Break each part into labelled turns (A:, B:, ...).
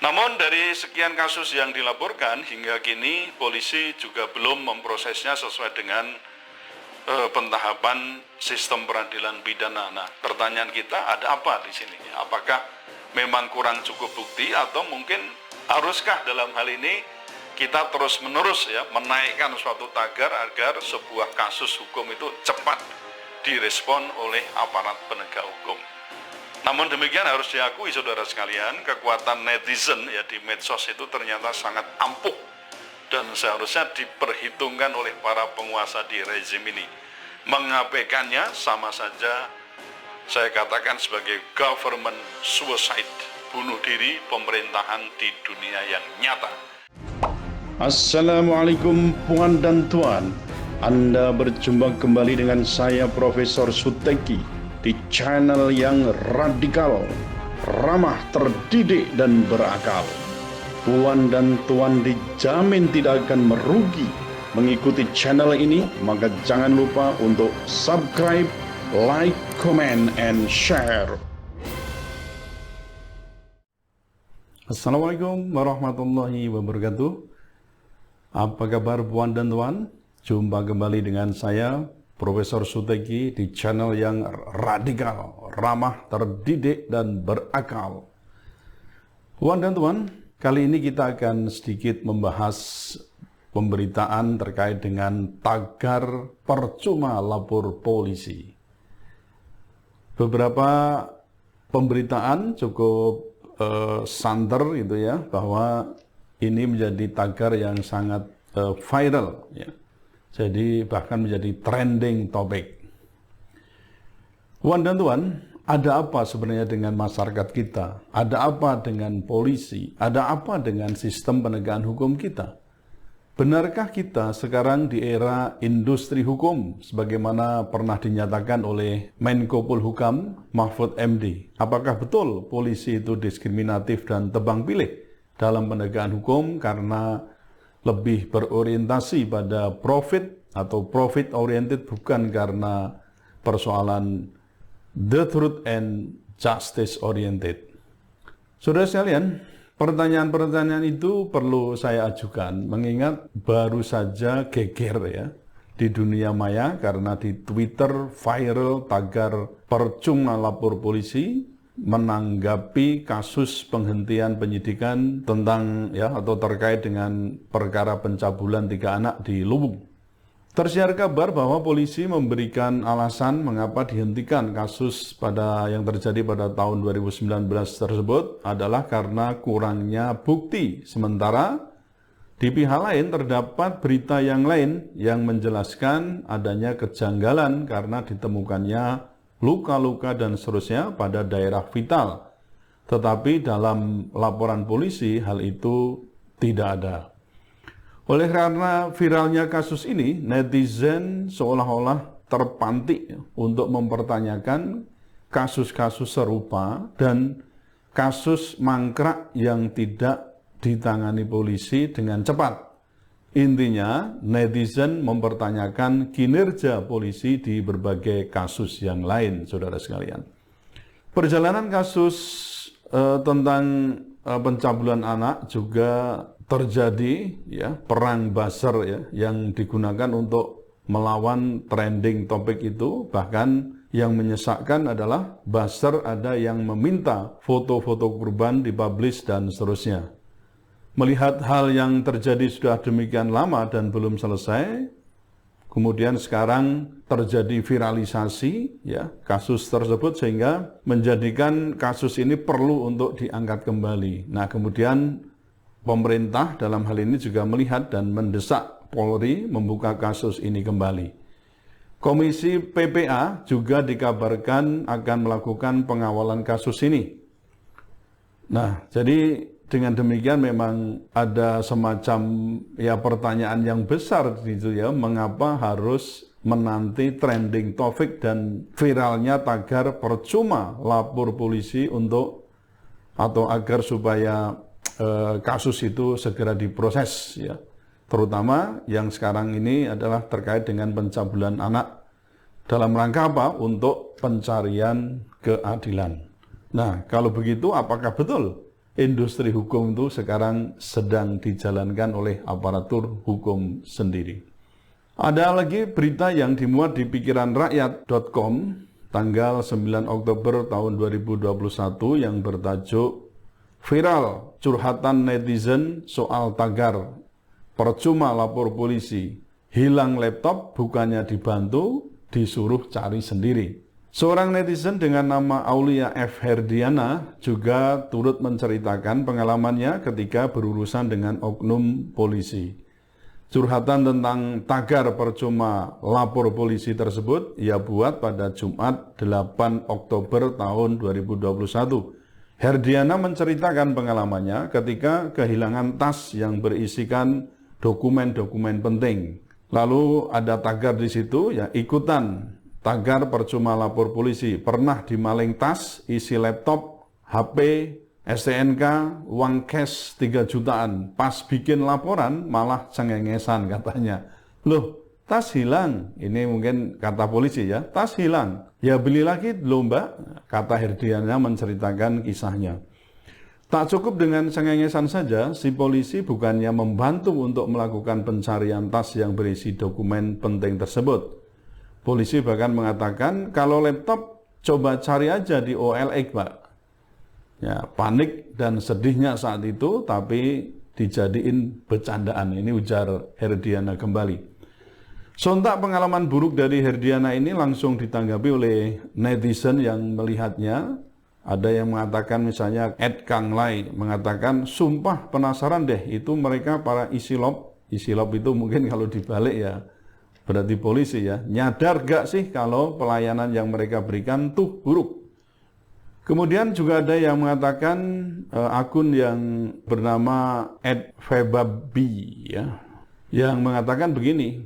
A: Namun dari sekian kasus yang dilaporkan hingga kini polisi juga belum memprosesnya sesuai dengan pentahapan sistem peradilan pidana. Nah, pertanyaan kita ada apa di sini? Apakah memang kurang cukup bukti atau mungkin haruskah dalam hal ini kita terus-menerus ya menaikkan suatu tagar agar sebuah kasus hukum itu cepat direspon oleh aparat penegak hukum. Namun demikian harus diakui saudara sekalian, kekuatan netizen ya di medsos itu ternyata sangat ampuh dan seharusnya diperhitungkan oleh para penguasa di rezim ini. Mengabaikannya sama saja saya katakan sebagai government suicide, bunuh diri pemerintahan di dunia yang nyata.
B: Assalamualaikum puan dan tuan, Anda berjumpa kembali dengan saya Profesor Suteki di channel yang radikal, ramah, terdidik, dan berakal. Puan dan tuan dijamin tidak akan merugi mengikuti channel ini, maka jangan lupa untuk subscribe, like, comment, and share. Assalamualaikum warahmatullahi wabarakatuh. Apa kabar puan dan tuan? Jumpa kembali dengan saya Profesor Suteki di channel yang radikal, ramah, terdidik, dan berakal. Puan dan tuan, kali ini kita akan sedikit membahas pemberitaan terkait dengan tagar percuma lapor polisi. Beberapa pemberitaan cukup santer gitu ya, bahwa ini menjadi tagar yang sangat viral ya. Jadi bahkan menjadi trending topik. Puan dan tuan, ada apa sebenarnya dengan masyarakat kita? Ada apa dengan polisi? Ada apa dengan sistem penegakan hukum kita? Benarkah kita sekarang di era industri hukum sebagaimana pernah dinyatakan oleh Menko Polhukam Mahfud MD? Apakah betul polisi itu diskriminatif dan tebang pilih dalam penegakan hukum karena lebih berorientasi pada profit atau profit oriented, bukan karena persoalan the truth and justice oriented? Saudara sekalian, pertanyaan-pertanyaan itu perlu saya ajukan mengingat baru saja geger ya di dunia maya karena di Twitter viral tagar percuma lapor polisi menanggapi kasus penghentian penyidikan tentang ya atau terkait dengan perkara pencabulan 3 anak di Luwung. Tersiar kabar bahwa polisi memberikan alasan mengapa dihentikan kasus yang terjadi pada tahun 2019 tersebut adalah karena kurangnya bukti. Sementara di pihak lain terdapat berita yang lain yang menjelaskan adanya kejanggalan karena ditemukannya luka-luka dan seterusnya pada daerah vital. Tetapi dalam laporan polisi hal itu tidak ada. Oleh karena viralnya kasus ini, netizen seolah-olah terpantik untuk mempertanyakan kasus-kasus serupa dan kasus mangkrak yang tidak ditangani polisi dengan cepat. Intinya, netizen mempertanyakan kinerja polisi di berbagai kasus yang lain, saudara sekalian. Perjalanan kasus tentang pencabulan anak juga terjadi, ya, perang buzzer ya, yang digunakan untuk melawan trending topik itu. Bahkan yang menyesakkan adalah buzzer ada yang meminta foto-foto korban dipublish dan seterusnya. Melihat hal yang terjadi sudah demikian lama dan belum selesai, kemudian sekarang terjadi viralisasi ya kasus tersebut sehingga menjadikan kasus ini perlu untuk diangkat kembali. Nah, kemudian pemerintah dalam hal ini juga melihat dan mendesak Polri membuka kasus ini kembali. Komisi PPA juga dikabarkan akan melakukan pengawalan kasus ini. Nah, jadi dengan demikian memang ada semacam ya pertanyaan yang besar gitu ya, mengapa harus menanti trending topik dan viralnya tagar percuma lapor polisi untuk atau agar supaya kasus itu segera diproses ya. Terutama yang sekarang ini adalah terkait dengan pencabulan anak dalam rangka apa? Untuk pencarian keadilan. Nah, kalau begitu apakah betul industri hukum itu sekarang sedang dijalankan oleh aparatur hukum sendiri. Ada lagi berita yang dimuat di pikiranrakyat.com tanggal 9 Oktober tahun 2021 yang bertajuk Viral Curhatan Netizen Soal Tagar Percuma Lapor Polisi, Hilang Laptop bukannya dibantu, disuruh cari sendiri. Seorang netizen dengan nama Aulia F. Herdiana juga turut menceritakan pengalamannya ketika berurusan dengan oknum polisi. Curhatan tentang tagar percuma lapor polisi tersebut ia buat pada Jumat 8 Oktober tahun 2021. Herdiana menceritakan pengalamannya ketika kehilangan tas yang berisikan dokumen-dokumen penting. Lalu ada tagar di situ, ya ikutan. Tagar percuma lapor polisi, pernah dimaling tas, isi laptop, HP, STNK, uang cash 3 jutaan. Pas bikin laporan malah cengengesan katanya. Loh, tas hilang. Ini mungkin kata polisi ya, tas hilang. Ya beli lagi loh mbak, kata Herdiana menceritakan kisahnya. Tak cukup dengan cengengesan saja, si polisi bukannya membantu untuk melakukan pencarian tas yang berisi dokumen penting tersebut. Polisi bahkan mengatakan, kalau laptop coba cari aja di OLX, Pak. Ya, panik dan sedihnya saat itu, tapi dijadiin bercandaan. Ini ujar Herdiana kembali. Sontak pengalaman buruk dari Herdiana ini langsung ditanggapi oleh netizen yang melihatnya. Ada yang mengatakan misalnya Ed Kang Lai mengatakan, sumpah penasaran deh, itu mereka para isilop. Isilop itu mungkin kalau dibalik ya, berarti polisi ya, nyadar gak sih kalau pelayanan yang mereka berikan tuh buruk. Kemudian juga ada yang mengatakan akun yang bernama @febabi ya, yang mengatakan begini,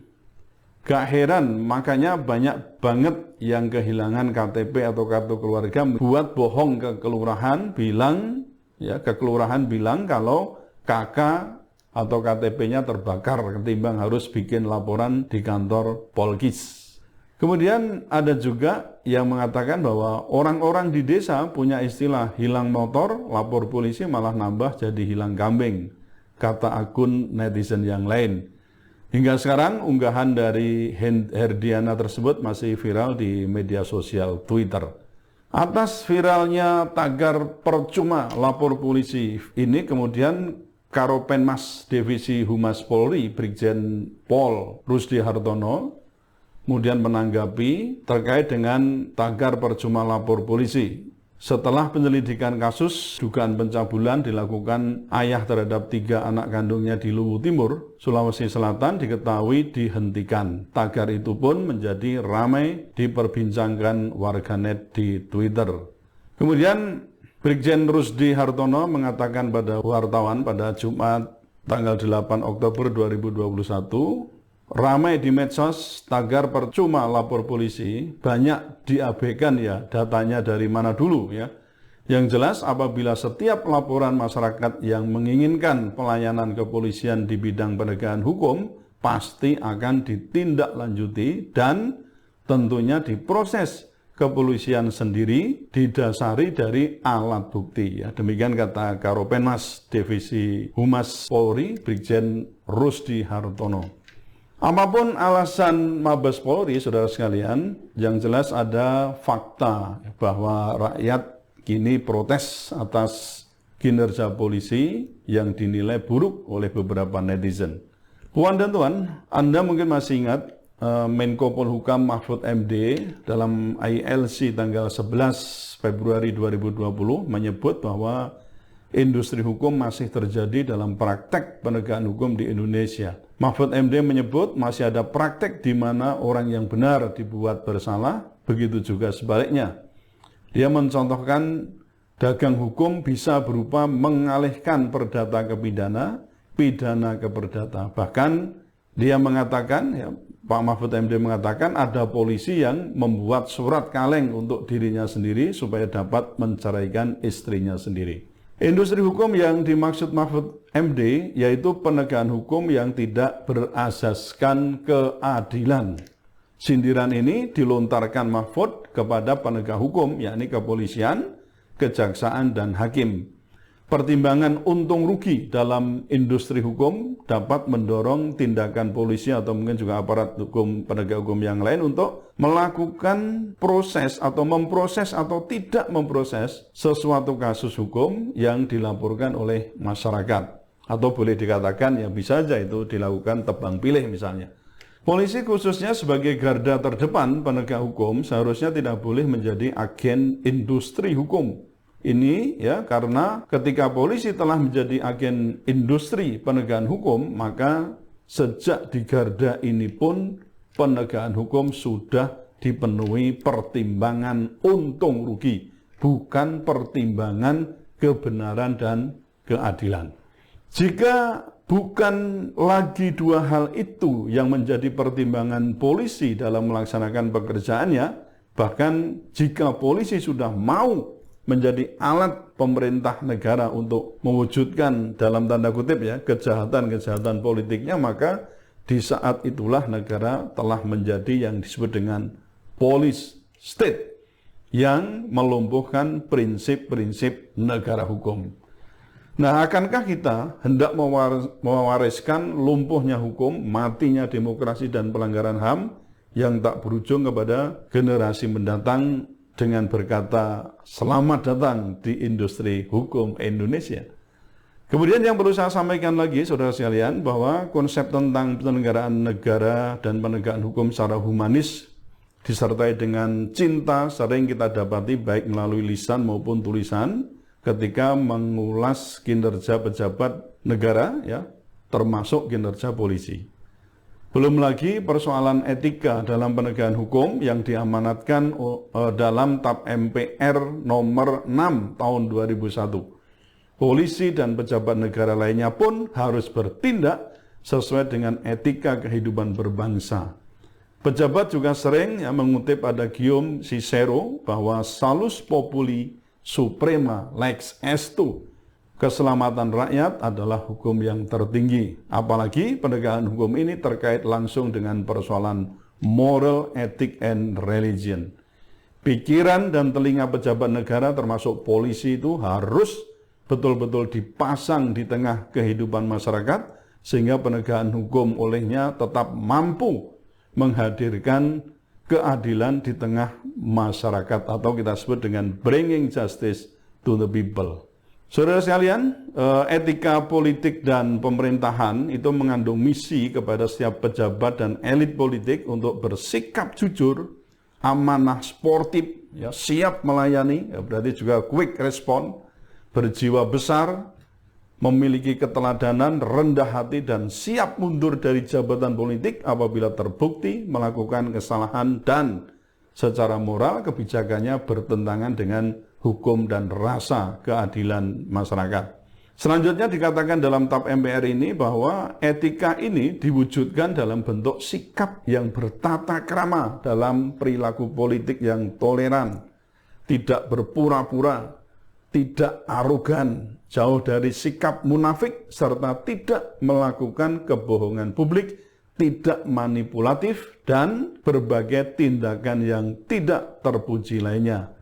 B: gak heran makanya banyak banget yang kehilangan KTP atau kartu keluarga buat bohong ke kelurahan bilang ya, ke kelurahan bilang kalau kakak atau KTP-nya terbakar ketimbang harus bikin laporan di kantor Polkis. Kemudian ada juga yang mengatakan bahwa orang-orang di desa punya istilah hilang motor, lapor polisi malah nambah jadi hilang kambing, kata akun netizen yang lain. Hingga sekarang unggahan dari Herdiana tersebut masih viral di media sosial Twitter. Atas viralnya tagar percuma lapor polisi ini kemudian Karopenmas Divisi Humas Polri, Brigjen Pol Rusdi Hartono, kemudian menanggapi terkait dengan tagar percuma lapor polisi. Setelah penyelidikan kasus dugaan pencabulan dilakukan ayah terhadap 3 anak kandungnya di Luwu Timur, Sulawesi Selatan diketahui dihentikan. Tagar itu pun menjadi ramai diperbincangkan warganet di Twitter. Kemudian Brigjen Rusdi Hartono mengatakan pada wartawan pada Jumat tanggal 8 Oktober 2021, ramai di medsos tagar percuma lapor polisi, banyak diabaikan ya datanya dari mana dulu ya. Yang jelas apabila setiap laporan masyarakat yang menginginkan pelayanan kepolisian di bidang penegakan hukum pasti akan ditindaklanjuti dan tentunya diproses kepolisian sendiri didasari dari alat bukti ya. Demikian kata Karopenmas Divisi Humas Polri Brigjen Rusdi Hartono. Apapun alasan Mabes Polri, saudara sekalian, yang jelas ada fakta bahwa rakyat kini protes atas kinerja polisi yang dinilai buruk oleh beberapa netizen. Puan dan Tuan, Anda mungkin masih ingat Menko Polhukam Mahfud MD dalam ILC tanggal 11 Februari 2020 menyebut bahwa industri hukum masih terjadi dalam praktek penegakan hukum di Indonesia. Mahfud MD menyebut masih ada praktek di mana orang yang benar dibuat bersalah, begitu juga sebaliknya. Dia mencontohkan dagang hukum bisa berupa mengalihkan perdata ke pidana, pidana ke perdata. Bahkan dia mengatakan, ya, Pak Mahfud MD mengatakan ada polisi yang membuat surat kaleng untuk dirinya sendiri supaya dapat menceraikan istrinya sendiri. Industri hukum yang dimaksud Mahfud MD yaitu penegakan hukum yang tidak berasaskan keadilan. Sindiran ini dilontarkan Mahfud kepada penegak hukum, yakni kepolisian, kejaksaan, dan hakim. pertimbangan untung rugi dalam industri hukum dapat mendorong tindakan polisi atau mungkin juga aparat hukum, penegak hukum yang lain untuk melakukan proses atau memproses atau tidak memproses sesuatu kasus hukum yang dilaporkan oleh masyarakat. Atau boleh dikatakan ya bisa saja itu dilakukan tebang pilih misalnya. Polisi khususnya sebagai garda terdepan penegak hukum seharusnya tidak boleh menjadi agen industri hukum. Ini ya karena ketika polisi telah menjadi agen industri penegakan hukum, maka sejak di garda ini pun penegakan hukum sudah dipenuhi pertimbangan untung rugi, bukan pertimbangan kebenaran dan keadilan. Jika bukan lagi dua hal itu yang menjadi pertimbangan polisi dalam melaksanakan pekerjaannya, bahkan jika polisi sudah mau menjadi alat pemerintah negara untuk mewujudkan dalam tanda kutip ya kejahatan-kejahatan politiknya, maka di saat itulah negara telah menjadi yang disebut dengan police state yang melumpuhkan prinsip-prinsip negara hukum. Nah, akankah kita hendak mewariskan lumpuhnya hukum, matinya demokrasi dan pelanggaran HAM yang tak berujung kepada generasi mendatang dengan berkata selamat datang di industri hukum Indonesia? Kemudian yang perlu saya sampaikan lagi, saudara sekalian, bahwa konsep tentang penyelenggaraan negara dan penegakan hukum secara humanis disertai dengan cinta sering kita dapati baik melalui lisan maupun tulisan ketika mengulas kinerja pejabat negara, ya, termasuk kinerja polisi. Belum lagi persoalan etika dalam penegakan hukum yang diamanatkan dalam TAP MPR nomor 6 tahun 2001. Polisi dan pejabat negara lainnya pun harus bertindak sesuai dengan etika kehidupan berbangsa. Pejabat juga sering mengutip Adagium Cicero bahwa salus populi suprema lex estu, keselamatan rakyat adalah hukum yang tertinggi. Apalagi penegakan hukum ini terkait langsung dengan persoalan moral, ethic, and religion. Pikiran dan telinga pejabat negara termasuk polisi itu harus betul-betul dipasang di tengah kehidupan masyarakat sehingga penegakan hukum olehnya tetap mampu menghadirkan keadilan di tengah masyarakat atau kita sebut dengan bringing justice to the people. Saudara sekalian, etika politik dan pemerintahan itu mengandung misi kepada setiap pejabat dan elit politik untuk bersikap jujur, amanah, sportif, ya, siap melayani, ya, berarti juga quick respon, berjiwa besar, memiliki keteladanan, rendah hati, dan siap mundur dari jabatan politik apabila terbukti melakukan kesalahan dan secara moral kebijakannya bertentangan dengan hukum dan rasa keadilan masyarakat. Selanjutnya dikatakan dalam TAP MPR ini bahwa etika ini diwujudkan dalam bentuk sikap yang bertata krama dalam perilaku politik yang toleran, tidak berpura-pura, tidak arogan, jauh dari sikap munafik, serta tidak melakukan kebohongan publik, tidak manipulatif, dan berbagai tindakan yang tidak terpuji lainnya.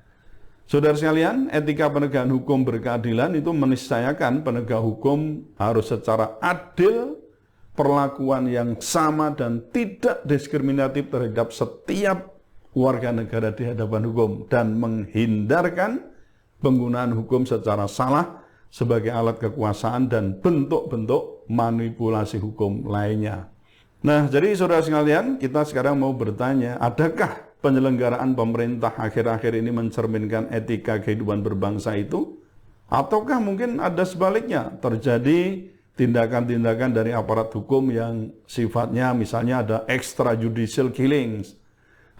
B: Saudara sekalian, etika penegakan hukum berkeadilan itu meniscayakan penegak hukum harus secara adil, perlakuan yang sama dan tidak diskriminatif terhadap setiap warga negara di hadapan hukum, dan menghindarkan penggunaan hukum secara salah sebagai alat kekuasaan dan bentuk-bentuk manipulasi hukum lainnya. Nah, jadi saudara sekalian, kita sekarang mau bertanya, adakah penyelenggaraan pemerintah akhir-akhir ini mencerminkan etika kehidupan berbangsa itu? Ataukah mungkin ada sebaliknya, terjadi tindakan-tindakan dari aparat hukum yang sifatnya misalnya ada extrajudicial killings,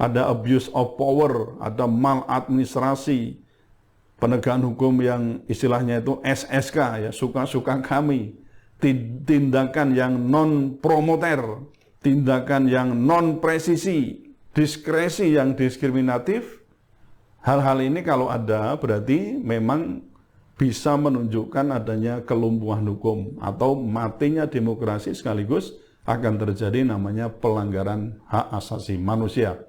B: ada abuse of power, ada maladministrasi, penegakan hukum yang istilahnya itu SSK, ya, suka-suka kami, tindakan yang non-promoter, tindakan yang non-presisi, diskresi yang diskriminatif. Hal-hal ini kalau ada berarti memang bisa menunjukkan adanya kelumpuhan hukum atau matinya demokrasi, sekaligus akan terjadi namanya pelanggaran hak asasi manusia.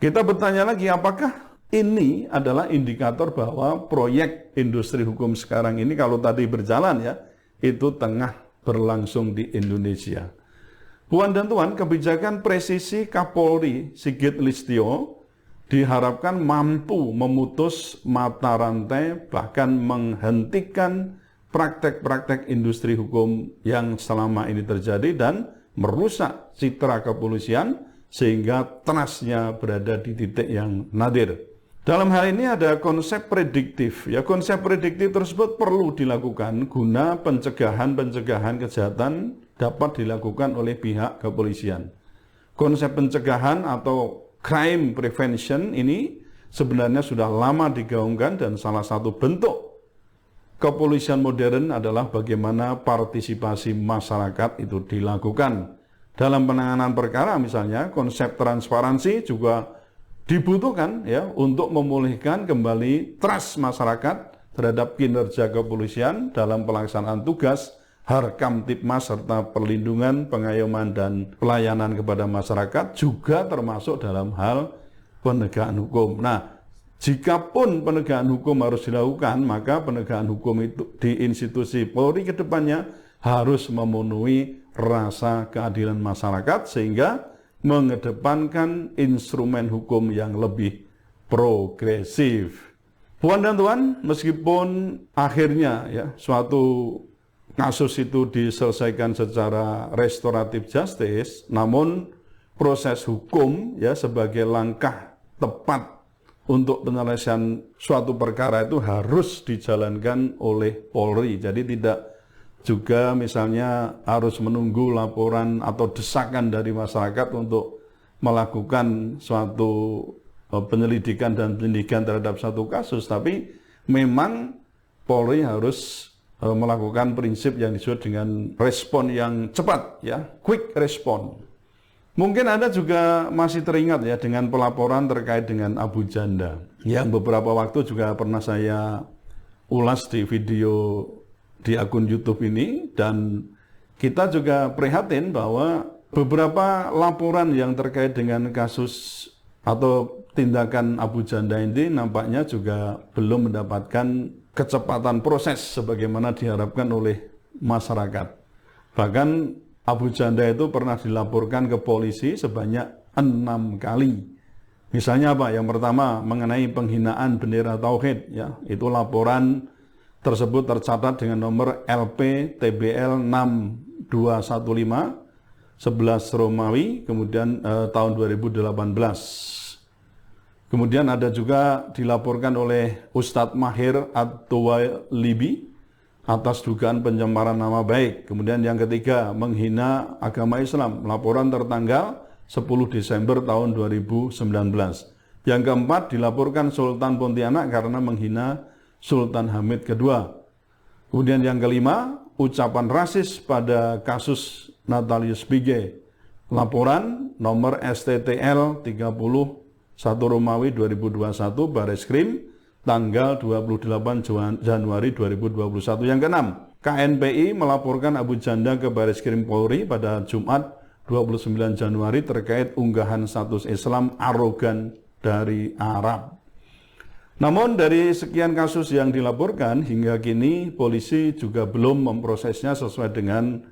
B: Kita bertanya lagi, apakah ini adalah indikator bahwa proyek industri hukum sekarang ini kalau tadi berjalan ya, itu tengah berlangsung di Indonesia. Puan dan Tuan, kebijakan presisi Kapolri Sigit Listio diharapkan mampu memutus mata rantai, bahkan menghentikan praktek-praktek industri hukum yang selama ini terjadi dan merusak citra kepolisian sehingga trust-nya berada di titik yang nadir. Dalam hal ini ada konsep prediktif. Ya, konsep prediktif tersebut perlu dilakukan guna pencegahan kejahatan dapat dilakukan oleh pihak kepolisian. Konsep pencegahan atau crime prevention ini sebenarnya sudah lama digaungkan dan salah satu bentuk kepolisian modern adalah bagaimana partisipasi masyarakat itu dilakukan. Dalam penanganan perkara misalnya konsep transparansi juga dibutuhkan ya untuk memulihkan kembali trust masyarakat terhadap kinerja kepolisian dalam pelaksanaan tugas, Harkamtipmas serta perlindungan, pengayoman dan pelayanan kepada masyarakat juga termasuk dalam hal penegakan hukum. Nah, jikapun penegakan hukum harus dilakukan, maka penegakan hukum itu di institusi Polri ke depannya harus memenuhi rasa keadilan masyarakat sehingga mengedepankan instrumen hukum yang lebih progresif. Puan dan Tuan, meskipun akhirnya ya suatu kasus itu diselesaikan secara restoratif justice, namun proses hukum ya sebagai langkah tepat untuk penyelesaian suatu perkara itu harus dijalankan oleh Polri. Jadi tidak juga misalnya harus menunggu laporan atau desakan dari masyarakat untuk melakukan suatu penyelidikan dan penyidikan terhadap satu kasus, tapi memang Polri harus melakukan prinsip yang disebut dengan respon yang cepat, ya, quick respon. Mungkin Anda juga masih teringat ya dengan pelaporan terkait dengan Abu Janda yang beberapa waktu juga pernah saya ulas di video di akun YouTube ini, dan kita juga prihatin bahwa beberapa laporan yang terkait dengan kasus atau tindakan Abu Janda ini nampaknya juga belum mendapatkan kecepatan proses sebagaimana diharapkan oleh masyarakat. Bahkan Abu Janda itu pernah dilaporkan ke polisi sebanyak 6 kali. Misalnya apa? Yang pertama mengenai penghinaan bendera tauhid, ya. Itu laporan tersebut tercatat dengan nomor LP TBL 6215 11 Romawi, kemudian tahun 2018. Kemudian ada juga dilaporkan oleh Ustadz Mahir At-Tuwailibi atas dugaan pencemaran nama baik. Kemudian yang ketiga, menghina agama Islam, laporan tertanggal 10 Desember tahun 2019. Yang keempat, dilaporkan Sultan Pontianak karena menghina Sultan Hamid II. Kemudian yang kelima, ucapan rasis pada kasus Natalius Bige, laporan nomor STTL 30 1 Romawi 2021 Bareskrim tanggal 28 Januari 2021. Yang keenam, KNPI melaporkan Abu Janda ke Bareskrim Polri pada Jumat 29 Januari terkait unggahan status Islam arogan dari Arab. Namun dari sekian kasus yang dilaporkan hingga kini polisi juga belum memprosesnya sesuai dengan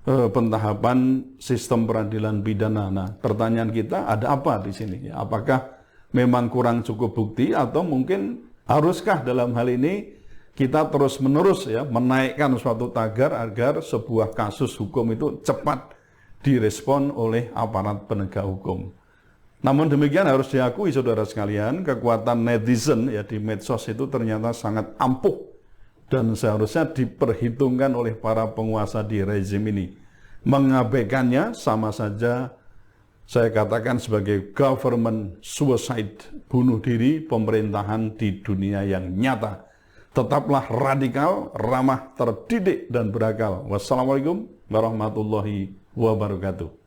B: pentahapan sistem peradilan pidana. Nah, pertanyaan kita ada apa di sini? Apakah memang kurang cukup bukti atau mungkin haruskah dalam hal ini kita terus-menerus ya menaikkan suatu tagar agar sebuah kasus hukum itu cepat direspon oleh aparat penegak hukum. Namun demikian harus diakui saudara sekalian, kekuatan netizen ya di medsos itu ternyata sangat ampuh dan seharusnya diperhitungkan oleh para penguasa di rezim ini. Mengabaikannya sama saja saya katakan sebagai government suicide, bunuh diri pemerintahan di dunia yang nyata. Tetaplah radikal, ramah, terdidik, dan berakal. Wassalamualaikum warahmatullahi wabarakatuh.